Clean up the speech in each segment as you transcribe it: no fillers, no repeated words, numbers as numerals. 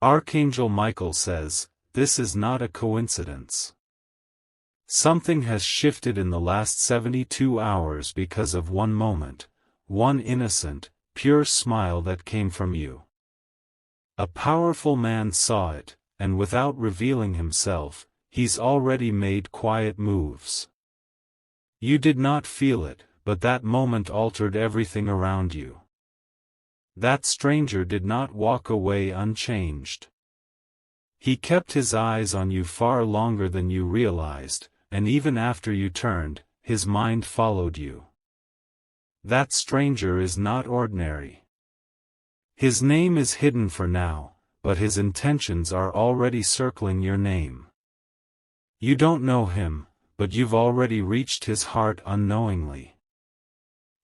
Archangel Michael says, this is not a coincidence. Something has shifted in the last 72 hours because of one moment, one innocent, pure smile that came from you. A powerful man saw it, and without revealing himself, he's already made quiet moves. You did not feel it, but that moment altered everything around you. That stranger did not walk away unchanged. He kept his eyes on you far longer than you realized, and even after you turned, his mind followed you. That stranger is not ordinary. His name is hidden for now, but his intentions are already circling your name. You don't know him, but you've already reached his heart unknowingly.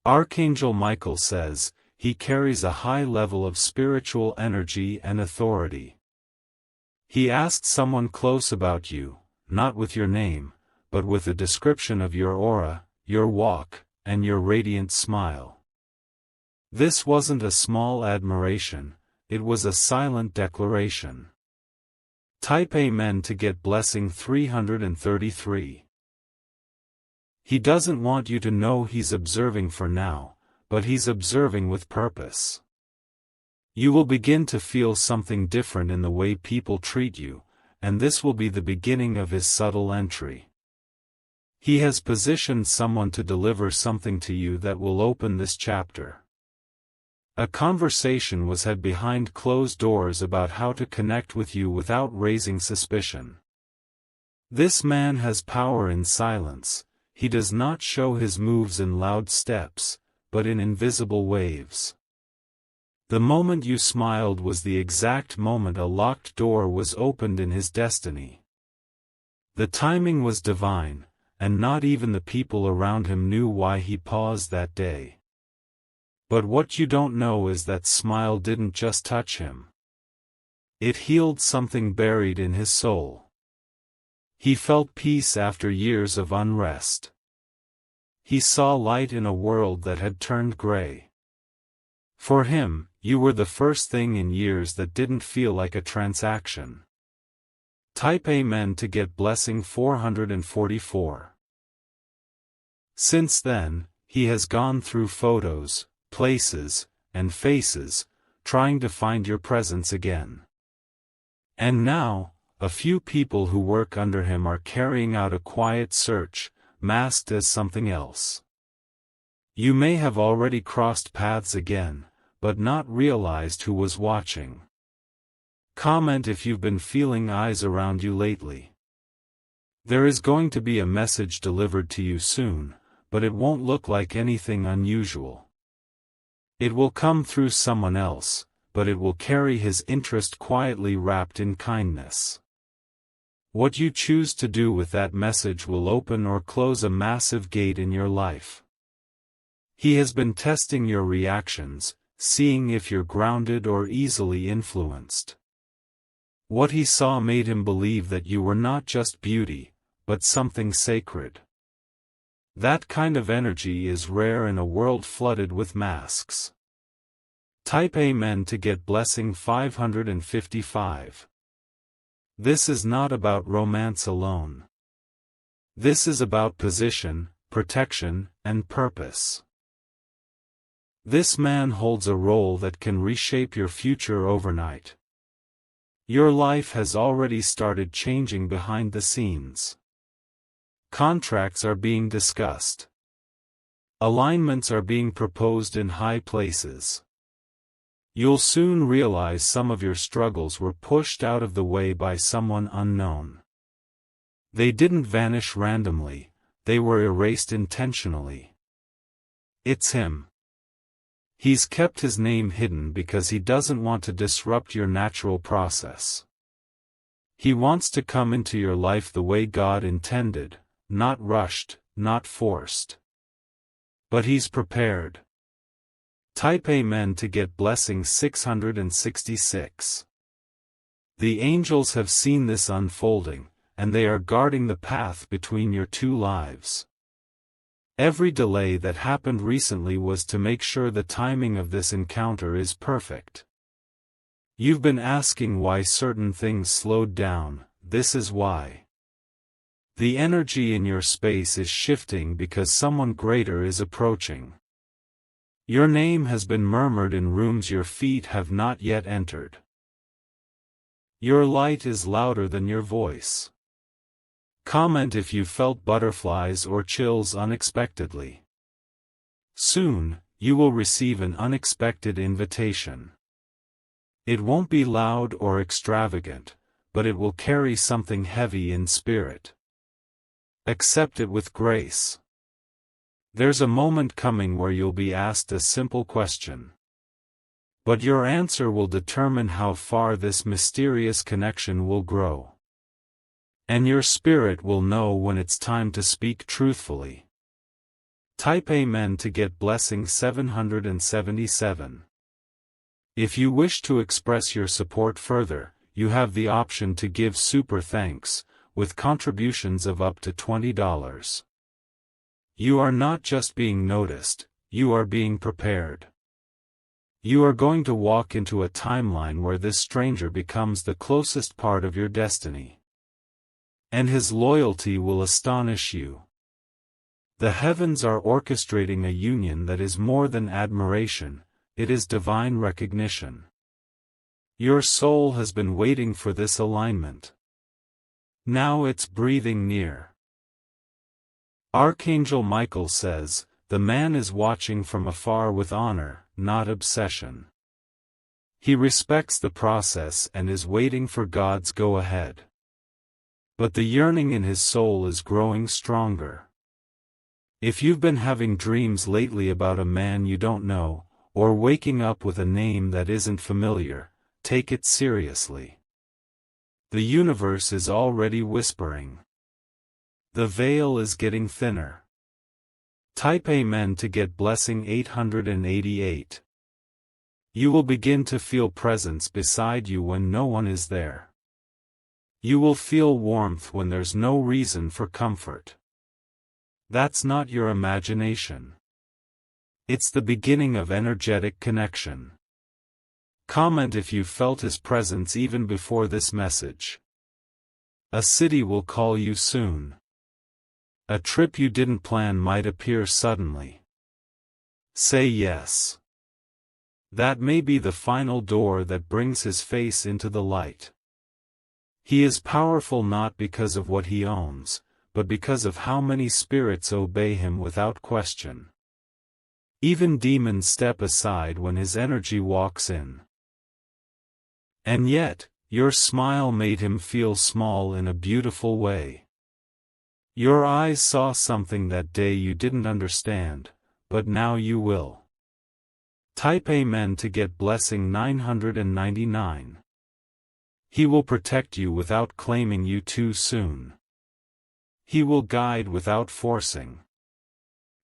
Archangel Michael says, he carries a high level of spiritual energy and authority. He asked someone close about you, not with your name, but with a description of your aura, your walk, and your radiant smile. This wasn't a small admiration, it was a silent declaration. Type Amen to get blessing 333. He doesn't want you to know he's observing for now, but he's observing with purpose. You will begin to feel something different in the way people treat you, and this will be the beginning of his subtle entry. He has positioned someone to deliver something to you that will open this chapter. A conversation was had behind closed doors about how to connect with you without raising suspicion. This man has power in silence. He does not show his moves in loud steps, but in invisible waves. The moment you smiled was the exact moment a locked door was opened in his destiny. The timing was divine, and not even the people around him knew why he paused that day. But what you don't know is that smile didn't just touch him. It healed something buried in his soul. He felt peace after years of unrest. He saw light in a world that had turned gray. For him, you were the first thing in years that didn't feel like a transaction. Type Amen to get blessing 444. Since then, he has gone through photos, places, and faces, trying to find your presence again. And now, a few people who work under him are carrying out a quiet search, masked as something else. You may have already crossed paths again, but not realized who was watching. Comment if you've been feeling eyes around you lately. There is going to be a message delivered to you soon, but it won't look like anything unusual. It will come through someone else, but it will carry his interest quietly wrapped in kindness. What you choose to do with that message will open or close a massive gate in your life. He has been testing your reactions, seeing if you're grounded or easily influenced. What he saw made him believe that you were not just beauty, but something sacred. That kind of energy is rare in a world flooded with masks. Type Amen to get blessing 555. This is not about romance alone. This is about position, protection, and purpose. This man holds a role that can reshape your future overnight. Your life has already started changing behind the scenes. Contracts are being discussed. Alignments are being proposed in high places. You'll soon realize some of your struggles were pushed out of the way by someone unknown. They didn't vanish randomly, they were erased intentionally. It's him. He's kept his name hidden because he doesn't want to disrupt your natural process. He wants to come into your life the way God intended, not rushed, not forced. But he's prepared. Type Amen to get blessing 666. The angels have seen this unfolding, and they are guarding the path between your two lives. Every delay that happened recently was to make sure the timing of this encounter is perfect. You've been asking why certain things slowed down. This is why. The energy in your space is shifting because someone greater is approaching. Your name has been murmured in rooms your feet have not yet entered. Your light is louder than your voice. Comment if you felt butterflies or chills unexpectedly. Soon, you will receive an unexpected invitation. It won't be loud or extravagant, but it will carry something heavy in spirit. Accept it with grace. There's a moment coming where you'll be asked a simple question. But your answer will determine how far this mysterious connection will grow. And your spirit will know when it's time to speak truthfully. Type Amen to get blessing 777. If you wish to express your support further, you have the option to give super thanks, with contributions of up to $20. You are not just being noticed, you are being prepared. You are going to walk into a timeline where this stranger becomes the closest part of your destiny. And his loyalty will astonish you. The heavens are orchestrating a union that is more than admiration, it is divine recognition. Your soul has been waiting for this alignment. Now it's breathing near. Archangel Michael says, the man is watching from afar with honor, not obsession. He respects the process and is waiting for God's go-ahead. But the yearning in his soul is growing stronger. If you've been having dreams lately about a man you don't know, or waking up with a name that isn't familiar, take it seriously. The universe is already whispering. The veil is getting thinner. Type Amen to get blessing 888. You will begin to feel presence beside you when no one is there. You will feel warmth when there's no reason for comfort. That's not your imagination. It's the beginning of energetic connection. Comment if you felt his presence even before this message. A city will call you soon. A trip you didn't plan might appear suddenly. Say yes. That may be the final door that brings his face into the light. He is powerful not because of what he owns, but because of how many spirits obey him without question. Even demons step aside when his energy walks in. And yet, your smile made him feel small in a beautiful way. Your eyes saw something that day you didn't understand, but now you will. Type Amen to get blessing 999. He will protect you without claiming you too soon. He will guide without forcing.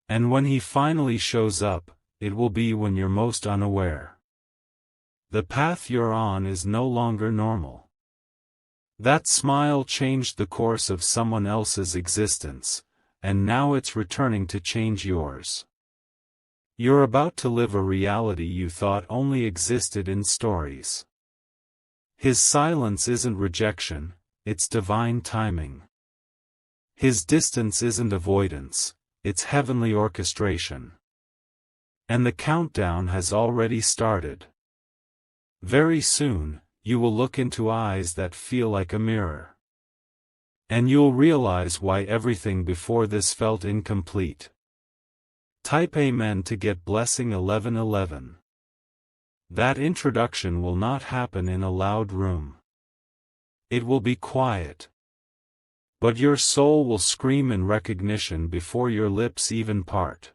And when he finally shows up, it will be when you're most unaware. The path you're on is no longer normal. That smile changed the course of someone else's existence, and now it's returning to change yours. You're about to live a reality you thought only existed in stories. His silence isn't rejection, it's divine timing. His distance isn't avoidance, it's heavenly orchestration. And the countdown has already started. Very soon, you will look into eyes that feel like a mirror. And you'll realize why everything before this felt incomplete. Type Amen to get blessing 1111. That introduction will not happen in a loud room. It will be quiet. But your soul will scream in recognition before your lips even part.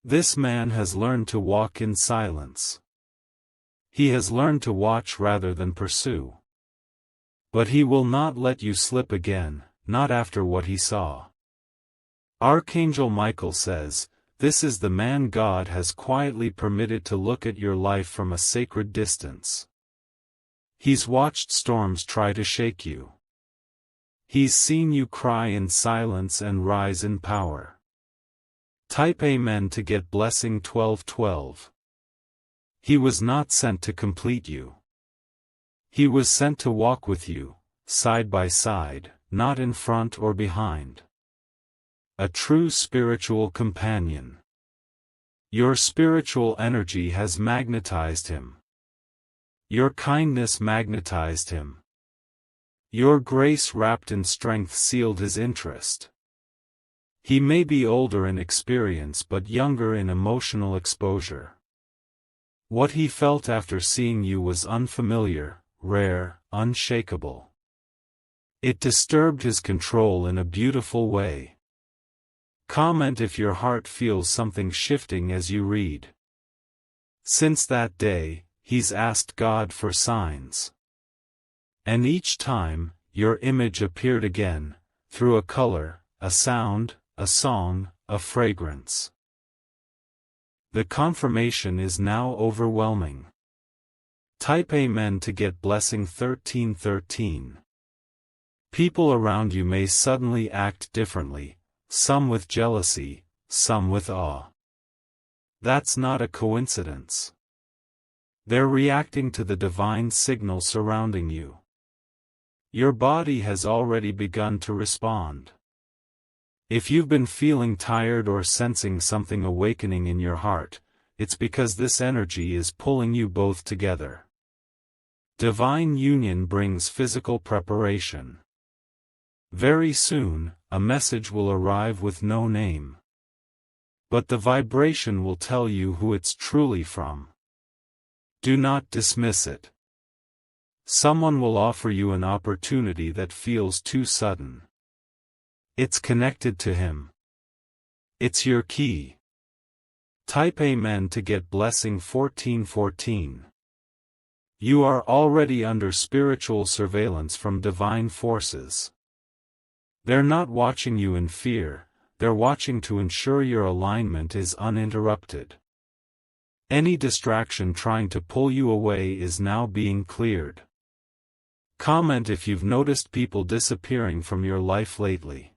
This man has learned to walk in silence. He has learned to watch rather than pursue. But he will not let you slip again, not after what he saw. Archangel Michael says, this is the man God has quietly permitted to look at your life from a sacred distance. He's watched storms try to shake you. He's seen you cry in silence and rise in power. Type Amen to get blessing 1212. He was not sent to complete you. He was sent to walk with you, side by side, not in front or behind. A true spiritual companion. Your spiritual energy has magnetized him. Your kindness magnetized him. Your grace wrapped in strength sealed his interest. He may be older in experience but younger in emotional exposure. What he felt after seeing you was unfamiliar, rare, unshakable. It disturbed his control in a beautiful way. Comment if your heart feels something shifting as you read. Since that day, he's asked God for signs. And each time, your image appeared again, through a color, a sound, a song, a fragrance. The confirmation is now overwhelming. Type Amen to get blessing 1313. People around you may suddenly act differently, some with jealousy, some with awe. That's not a coincidence. They're reacting to the divine signal surrounding you. Your body has already begun to respond. If you've been feeling tired or sensing something awakening in your heart, it's because this energy is pulling you both together. Divine union brings physical preparation. Very soon, a message will arrive with no name. But the vibration will tell you who it's truly from. Do not dismiss it. Someone will offer you an opportunity that feels too sudden. It's connected to him. It's your key. Type Amen to get blessing 1414. You are already under spiritual surveillance from divine forces. They're not watching you in fear, they're watching to ensure your alignment is uninterrupted. Any distraction trying to pull you away is now being cleared. Comment if you've noticed people disappearing from your life lately.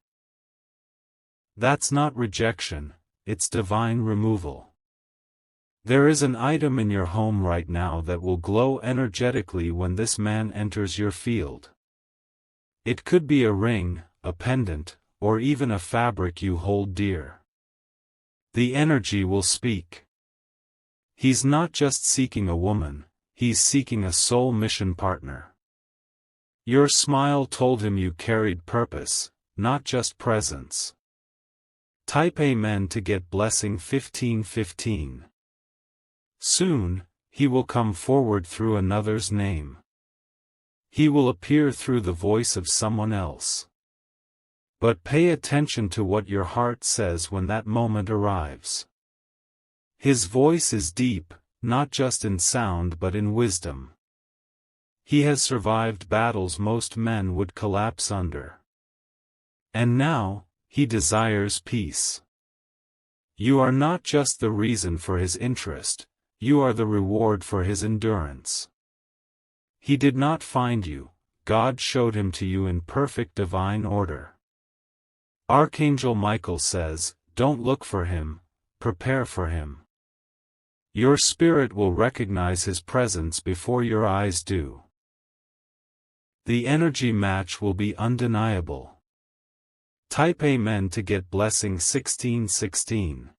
That's not rejection, it's divine removal. There is an item in your home right now that will glow energetically when this man enters your field. It could be a ring, a pendant, or even a fabric you hold dear. The energy will speak. He's not just seeking a woman, he's seeking a soul mission partner. Your smile told him you carried purpose, not just presence. Type Amen to get blessing 1515. Soon, he will come forward through another's name. He will appear through the voice of someone else. But pay attention to what your heart says when that moment arrives. His voice is deep, not just in sound but in wisdom. He has survived battles most men would collapse under. And now, he desires peace. You are not just the reason for his interest, you are the reward for his endurance. He did not find you, God showed him to you in perfect divine order. Archangel Michael says, don't look for him, prepare for him. Your spirit will recognize his presence before your eyes do. The energy match will be undeniable. Type Amen to get blessing 1616.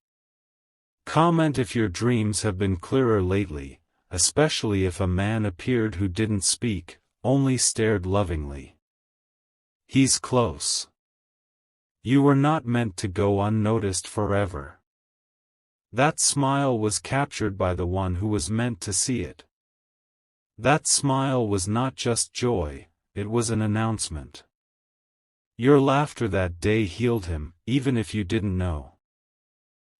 Comment if your dreams have been clearer lately, especially if a man appeared who didn't speak, only stared lovingly. He's close. You were not meant to go unnoticed forever. That smile was captured by the one who was meant to see it. That smile was not just joy, it was an announcement. Your laughter that day healed him, even if you didn't know.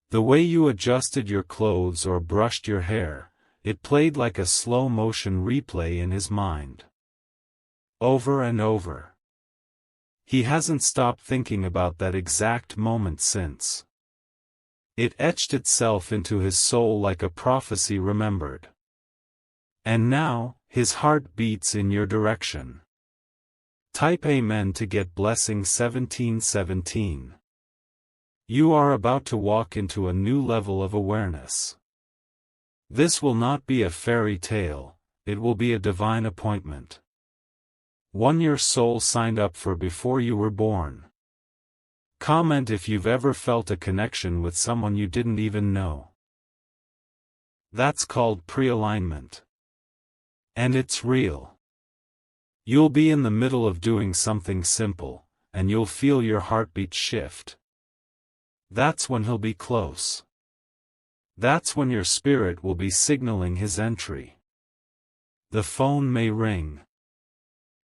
The way you adjusted your clothes or brushed your hair, it played like a slow-motion replay in his mind. Over and over. He hasn't stopped thinking about that exact moment since. It etched itself into his soul like a prophecy remembered. And now, his heart beats in your direction. Type Amen to get blessing 1717. You are about to walk into a new level of awareness. This will not be a fairy tale, it will be a divine appointment. One your soul signed up for before you were born. Comment if you've ever felt a connection with someone you didn't even know. That's called pre-alignment. And it's real. You'll be in the middle of doing something simple, and you'll feel your heartbeat shift. That's when he'll be close. That's when your spirit will be signaling his entry. The phone may ring.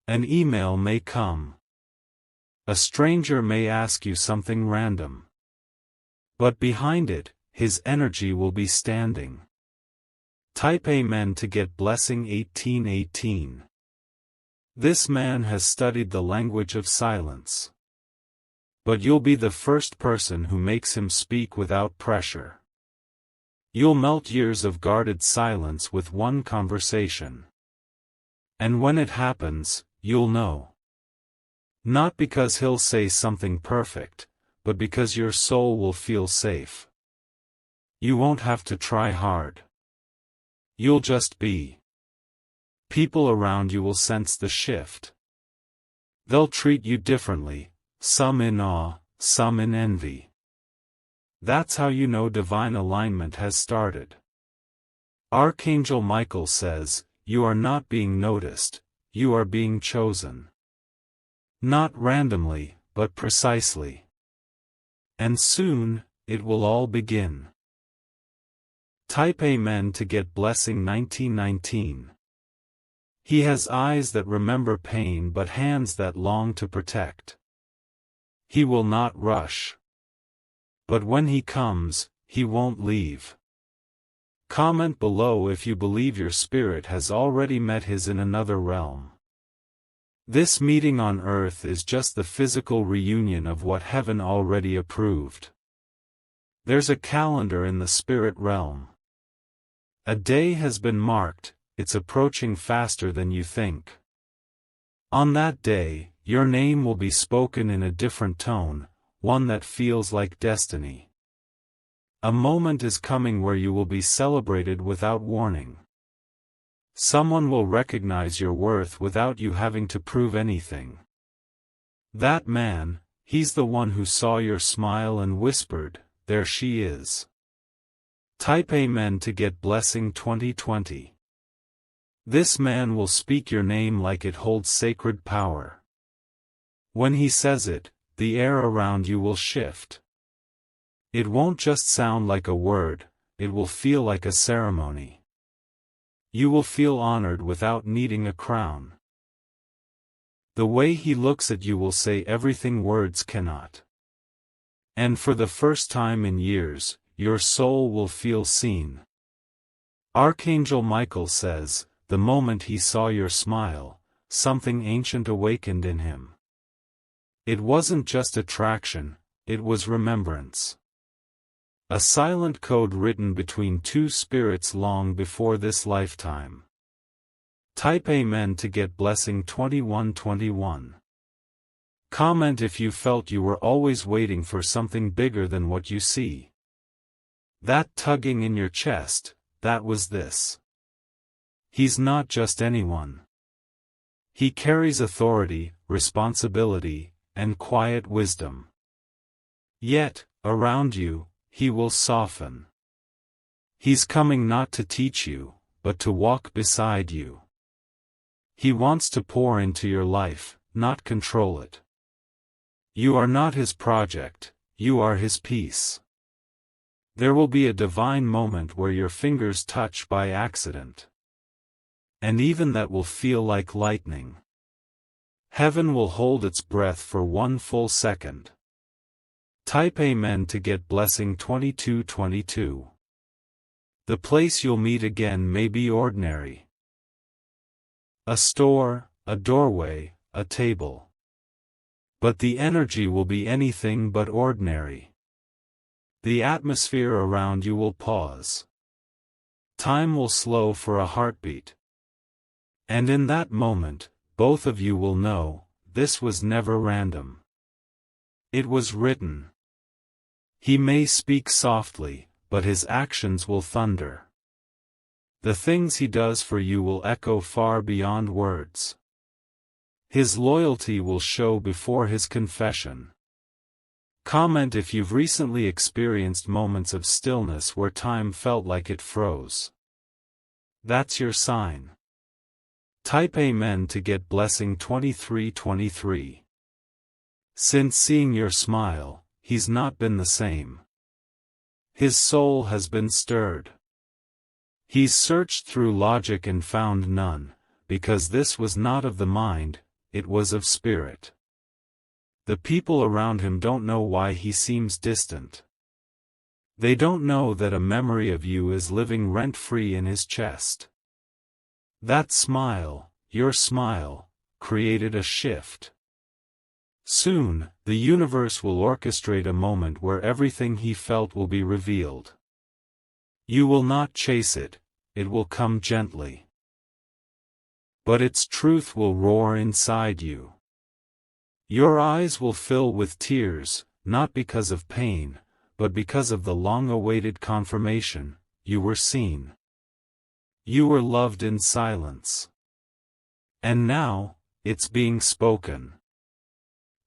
An email may come. A stranger may ask you something random. But behind it, his energy will be standing. Type Amen to get blessing 1818. This man has studied the language of silence. But you'll be the first person who makes him speak without pressure. You'll melt years of guarded silence with one conversation. And when it happens, you'll know. Not because he'll say something perfect, but because your soul will feel safe. You won't have to try hard. You'll just be. People around you will sense the shift. They'll treat you differently, some in awe, some in envy. That's how you know divine alignment has started. Archangel Michael says, "You are not being noticed, you are being chosen." Not randomly, but precisely. And soon, it will all begin. Type Amen to get blessing 1919. He has eyes that remember pain but hands that long to protect. He will not rush. But when he comes, he won't leave. Comment below if you believe your spirit has already met his in another realm. This meeting on earth is just the physical reunion of what heaven already approved. There's a calendar in the spirit realm. A day has been marked, it's approaching faster than you think. On that day, your name will be spoken in a different tone, one that feels like destiny. A moment is coming where you will be celebrated without warning. Someone will recognize your worth without you having to prove anything. That man, he's the one who saw your smile and whispered, "There she is." Type Amen to get blessing 2020. This man will speak your name like it holds sacred power. When he says it, the air around you will shift. It won't just sound like a word, it will feel like a ceremony. You will feel honored without needing a crown. The way he looks at you will say everything words cannot. And for the first time in years, your soul will feel seen. Archangel Michael says, the moment he saw your smile, something ancient awakened in him. It wasn't just attraction, it was remembrance. A silent code written between two spirits long before this lifetime. Type Amen to get blessing 2121. Comment if you felt you were always waiting for something bigger than what you see. That tugging in your chest, that was this. He's not just anyone. He carries authority, responsibility, and quiet wisdom. Yet, around you, he will soften. He's coming not to teach you, but to walk beside you. He wants to pour into your life, not control it. You are not his project, you are his piece. There will be a divine moment where your fingers touch by accident. And even that will feel like lightning. Heaven will hold its breath for one full second. Type Amen to get blessing 2222. The place you'll meet again may be ordinary. A store, a doorway, a table. But the energy will be anything but ordinary. The atmosphere around you will pause. Time will slow for a heartbeat. And in that moment, both of you will know, this was never random. It was written. He may speak softly, but his actions will thunder. The things he does for you will echo far beyond words. His loyalty will show before his confession. Comment if you've recently experienced moments of stillness where time felt like it froze. That's your sign. Type Amen to get blessing 2323. Since seeing your smile, he's not been the same. His soul has been stirred. He's searched through logic and found none, because this was not of the mind, it was of spirit. The people around him don't know why he seems distant. They don't know that a memory of you is living rent-free in his chest. That smile, your smile, created a shift. Soon, the universe will orchestrate a moment where everything he felt will be revealed. You will not chase it, it will come gently. But its truth will roar inside you. Your eyes will fill with tears, not because of pain, but because of the long-awaited confirmation, you were seen. You were loved in silence. And now, it's being spoken.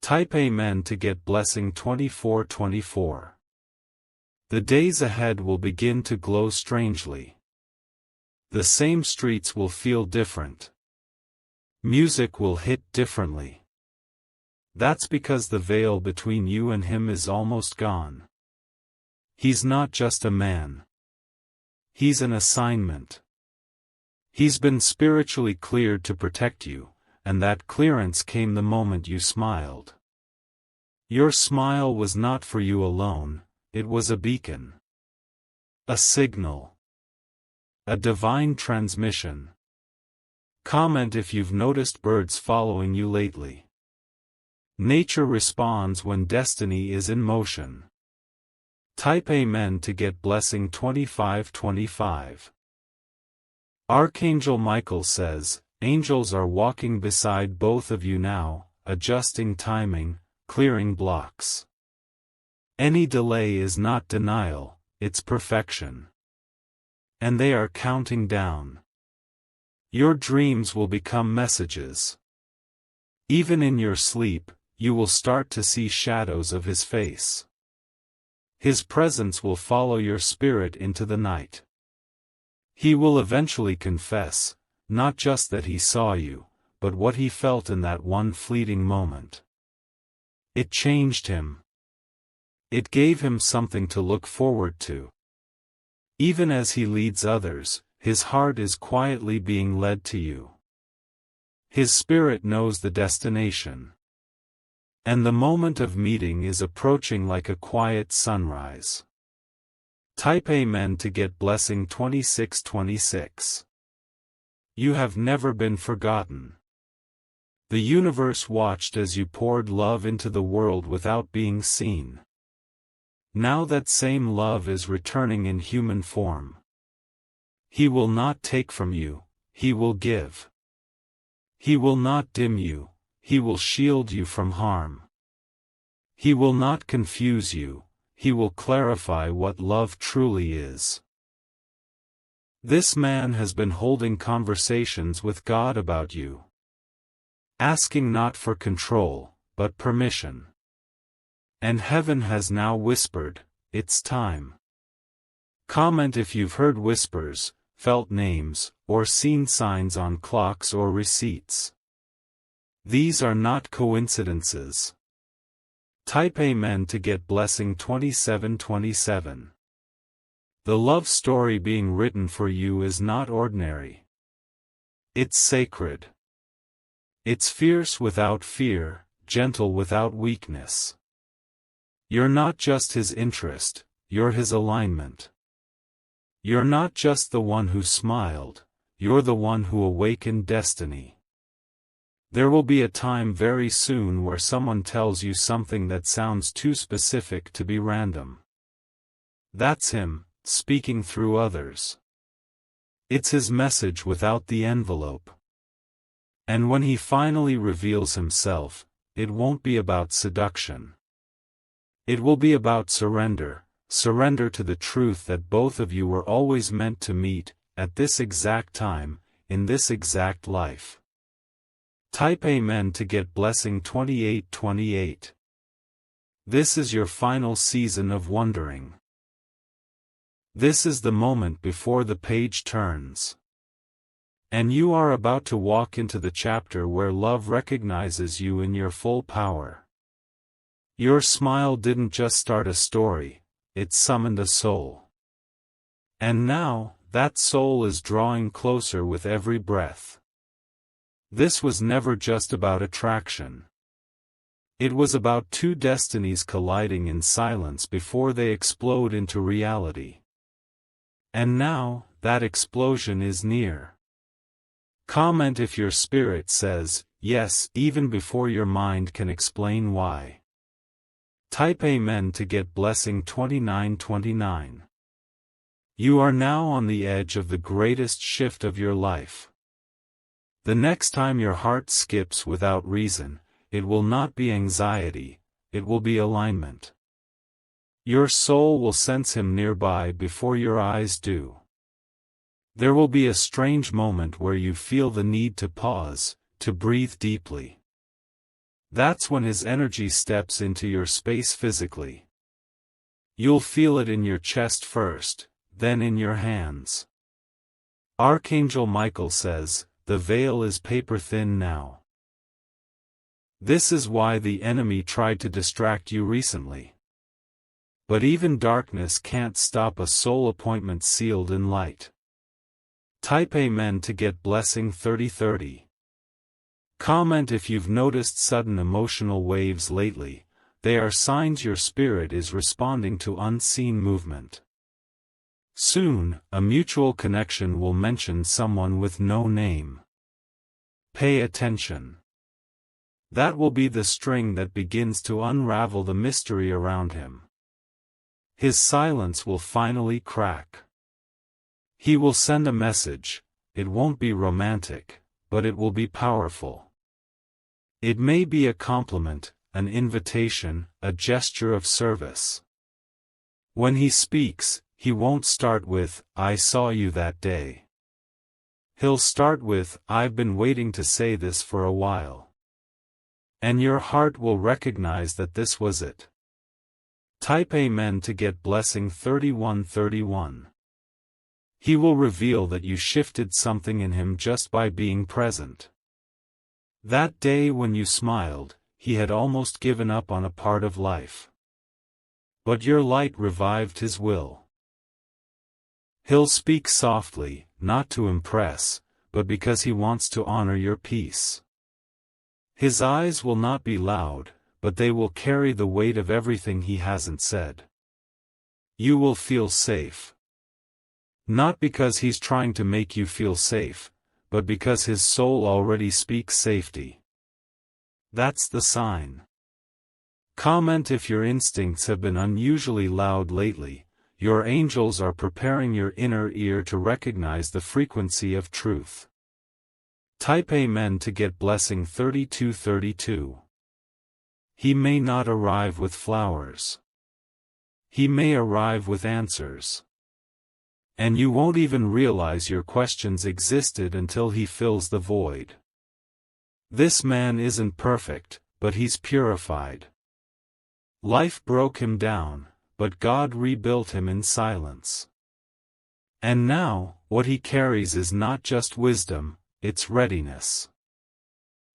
Type Amen to get blessing 2424. The days ahead will begin to glow strangely. The same streets will feel different. Music will hit differently. That's because the veil between you and him is almost gone. He's not just a man. He's an assignment. He's been spiritually cleared to protect you, and that clearance came the moment you smiled. Your smile was not for you alone, it was a beacon. A signal. A divine transmission. Comment if you've noticed birds following you lately. Nature responds when destiny is in motion. Type Amen to get blessing 2525. Archangel Michael says, angels are walking beside both of you now, adjusting timing, clearing blocks. Any delay is not denial, it's perfection. And they are counting down. Your dreams will become messages. Even in your sleep, you will start to see shadows of his face. His presence will follow your spirit into the night. He will eventually confess, not just that he saw you, but what he felt in that one fleeting moment. It changed him. It gave him something to look forward to. Even as he leads others, his heart is quietly being led to you. His spirit knows the destination. And the moment of meeting is approaching like a quiet sunrise. Type Amen to get blessing 2626. You have never been forgotten. The universe watched as you poured love into the world without being seen. Now that same love is returning in human form. He will not take from you, he will give. He will not dim you, he will shield you from harm. He will not confuse you, he will clarify what love truly is. This man has been holding conversations with God about you. Asking not for control, but permission. And heaven has now whispered, it's time. Comment if you've heard whispers, felt names, or seen signs on clocks or receipts. These are not coincidences. Type Amen to get blessing 2727. The love story being written for you is not ordinary. It's sacred. It's fierce without fear, gentle without weakness. You're not just his interest, you're his alignment. You're not just the one who smiled, you're the one who awakened destiny. There will be a time very soon where someone tells you something that sounds too specific to be random. That's him, speaking through others. It's his message without the envelope. And when he finally reveals himself, it won't be about seduction. It will be about surrender, surrender to the truth that both of you were always meant to meet, at this exact time, in this exact life. Type Amen to get blessing 2828. This is your final season of wondering. This is the moment before the page turns. And you are about to walk into the chapter where love recognizes you in your full power. Your smile didn't just start a story, it summoned a soul. And now, that soul is drawing closer with every breath. This was never just about attraction. It was about two destinies colliding in silence before they explode into reality. And now, that explosion is near. Comment if your spirit says, yes, even before your mind can explain why. Type Amen to get blessing 2929. You are now on the edge of the greatest shift of your life. The next time your heart skips without reason, it will not be anxiety, it will be alignment. Your soul will sense him nearby before your eyes do. There will be a strange moment where you feel the need to pause, to breathe deeply. That's when his energy steps into your space physically. You'll feel it in your chest first, then in your hands. Archangel Michael says, the veil is paper thin now. This is why the enemy tried to distract you recently. But even darkness can't stop a soul appointment sealed in light. Type Amen to get blessing 3030. Comment if you've noticed sudden emotional waves lately, they are signs your spirit is responding to unseen movement. Soon, a mutual connection will mention someone with no name. Pay attention. That will be the string that begins to unravel the mystery around him. His silence will finally crack. He will send a message. It won't be romantic, but it will be powerful. It may be a compliment, an invitation, a gesture of service. When he speaks, he won't start with, I saw you that day. He'll start with, I've been waiting to say this for a while. And your heart will recognize that this was it. Type Amen to get blessing 3131. He will reveal that you shifted something in him just by being present. That day when you smiled, he had almost given up on a part of life. But your light revived his will. He'll speak softly, not to impress, but because he wants to honor your peace. His eyes will not be loud, but they will carry the weight of everything he hasn't said. You will feel safe. Not because he's trying to make you feel safe, but because his soul already speaks safety. That's the sign. Comment if your instincts have been unusually loud lately. Your angels are preparing your inner ear to recognize the frequency of truth. Type Amen to get blessing 3232. He may not arrive with flowers. He may arrive with answers. And you won't even realize your questions existed until he fills the void. This man isn't perfect, but he's purified. Life broke him down, but God rebuilt him in silence. And now, what he carries is not just wisdom, it's readiness.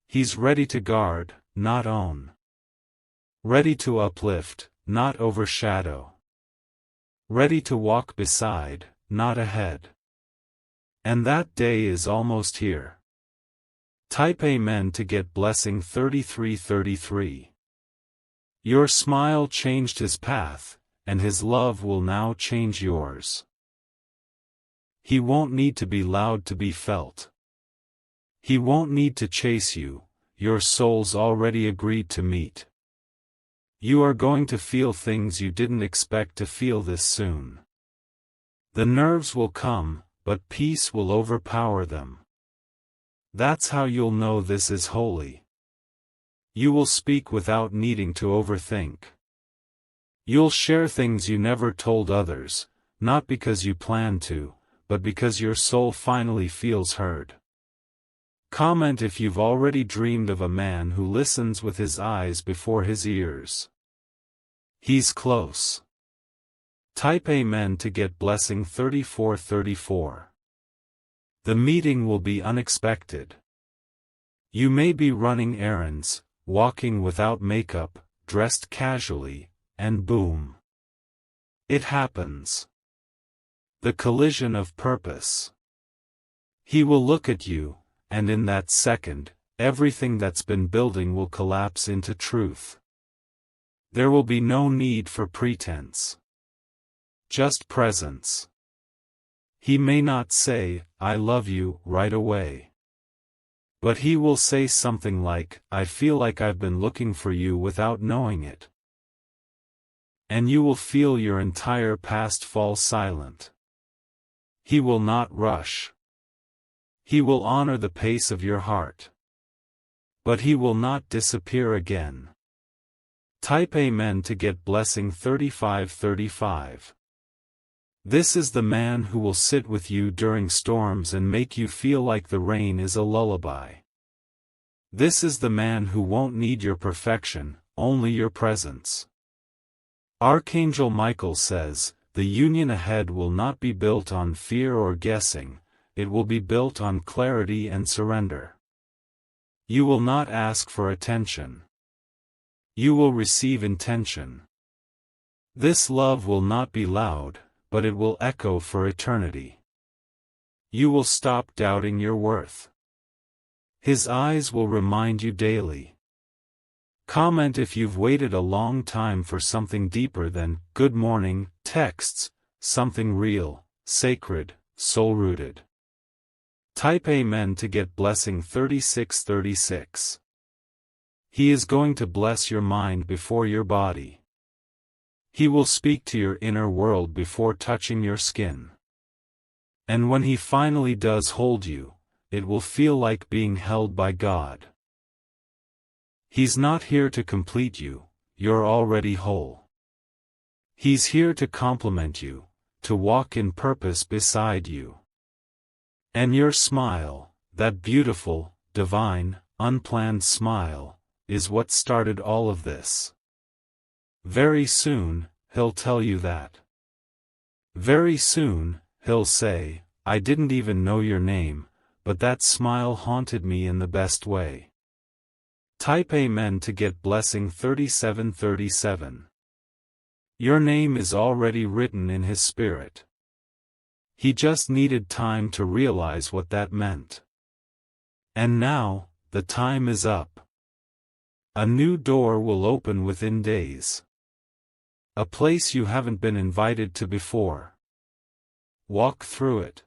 He's ready to guard, not own. Ready to uplift, not overshadow. Ready to walk beside, not ahead. And that day is almost here. Type Amen to get blessing 3333. Your smile changed his path, and his love will now change yours. He won't need to be loud to be felt. He won't need to chase you, your soul's already agreed to meet. You are going to feel things you didn't expect to feel this soon. The nerves will come, but peace will overpower them. That's how you'll know this is holy. You will speak without needing to overthink. You'll share things you never told others, not because you plan to, but because your soul finally feels heard. Comment if you've already dreamed of a man who listens with his eyes before his ears. He's close. Type Amen to get blessing 3434. The meeting will be unexpected. You may be running errands, walking without makeup, dressed casually, and boom. It happens. The collision of purpose. He will look at you, and in that second, everything that's been building will collapse into truth. There will be no need for pretense. Just presence. He may not say, "I love you," right away. But he will say something like, "I feel like I've been looking for you," without knowing it. And you will feel your entire past fall silent. He will not rush. He will honor the pace of your heart. But he will not disappear again. Type Amen to get blessing 3535. This is the man who will sit with you during storms and make you feel like the rain is a lullaby. This is the man who won't need your perfection, only your presence. Archangel Michael says, the union ahead will not be built on fear or guessing, it will be built on clarity and surrender. You will not ask for attention. You will receive intention. This love will not be loud, but it will echo for eternity. You will stop doubting your worth. His eyes will remind you daily. Comment if you've waited a long time for something deeper than "good morning" texts, something real, sacred, soul-rooted. Type Amen to get blessing 3636. He is going to bless your mind before your body. He will speak to your inner world before touching your skin. And when he finally does hold you, it will feel like being held by God. He's not here to complete you, you're already whole. He's here to complement you, to walk in purpose beside you. And your smile, that beautiful, divine, unplanned smile, is what started all of this. Very soon, he'll tell you that. Very soon, he'll say, "I didn't even know your name, but that smile haunted me in the best way." Type Amen to get blessing 3737. Your name is already written in his spirit. He just needed time to realize what that meant. And now, the time is up. A new door will open within days. A place you haven't been invited to before. Walk through it.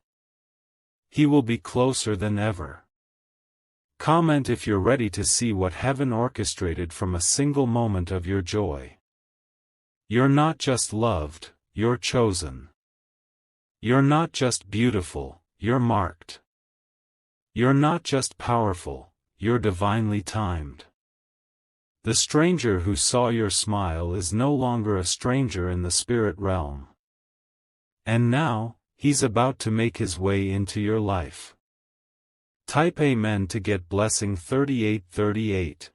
He will be closer than ever. Comment if you're ready to see what heaven orchestrated from a single moment of your joy. You're not just loved, you're chosen. You're not just beautiful, you're marked. You're not just powerful, you're divinely timed. The stranger who saw your smile is no longer a stranger in the spirit realm. And now, he's about to make his way into your life. Type Amen to get blessing 3838.